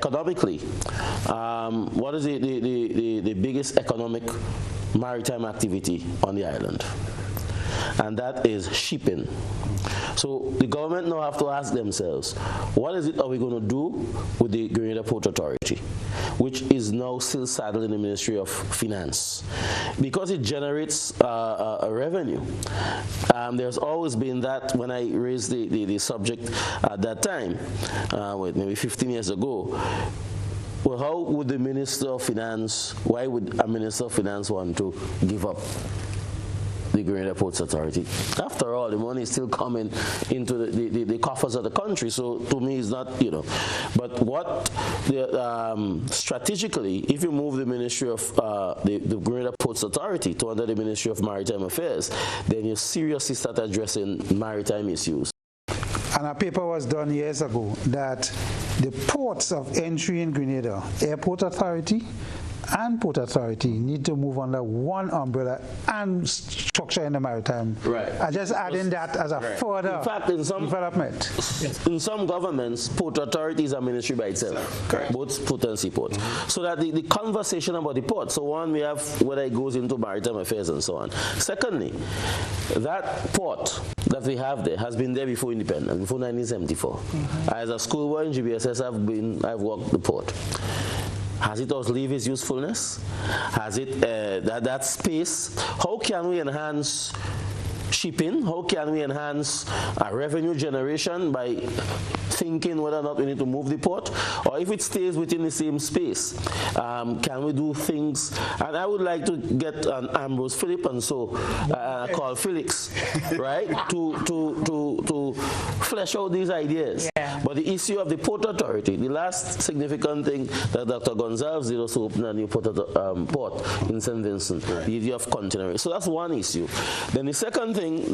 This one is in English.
economically, what is the biggest economic maritime activity on the island? And that is shipping. So the government now have to ask themselves, what is it are we going to do with the Grenada Port Authority, which is now still saddled in the Ministry of Finance, because it generates a revenue. There's always been that. When I raised the subject at that time, maybe 15 years ago, well, how would the Minister of Finance, why would a Minister of Finance want to give up the Grenada Ports Authority? After all, the money is still coming into the coffers of the country. So to me, it's not, But what strategically, if you move the Ministry of the Grenada Ports Authority to under the Ministry of Maritime Affairs, then you seriously start addressing maritime issues. And a paper was done years ago that the ports of entry in Grenada, Airport Authority and Port Authority, need to move under one umbrella and structure in the maritime. Right. I just adding that as a further development. In some governments, Port Authority is a ministry by itself, both port and seaport. So that the conversation about the port, so one, we have whether it goes into maritime affairs and so on. Secondly, that port that we have there has been there before independence, before 1974. As a schoolboy in GBSS, I've worked the port. Has it outlived its usefulness? Has it that space? How can we enhance shipping? How can we enhance revenue generation by thinking whether or not we need to move the port, or if it stays within the same space, can we do things? And I would like to get an Ambrose Philip and so call Felix, right, to flesh out these ideas. Yeah. But the issue of the Port Authority, the last significant thing that Dr. Gonzalez did was to open a new port in St. Vincent, the idea of container. So that's one issue. Then the second thing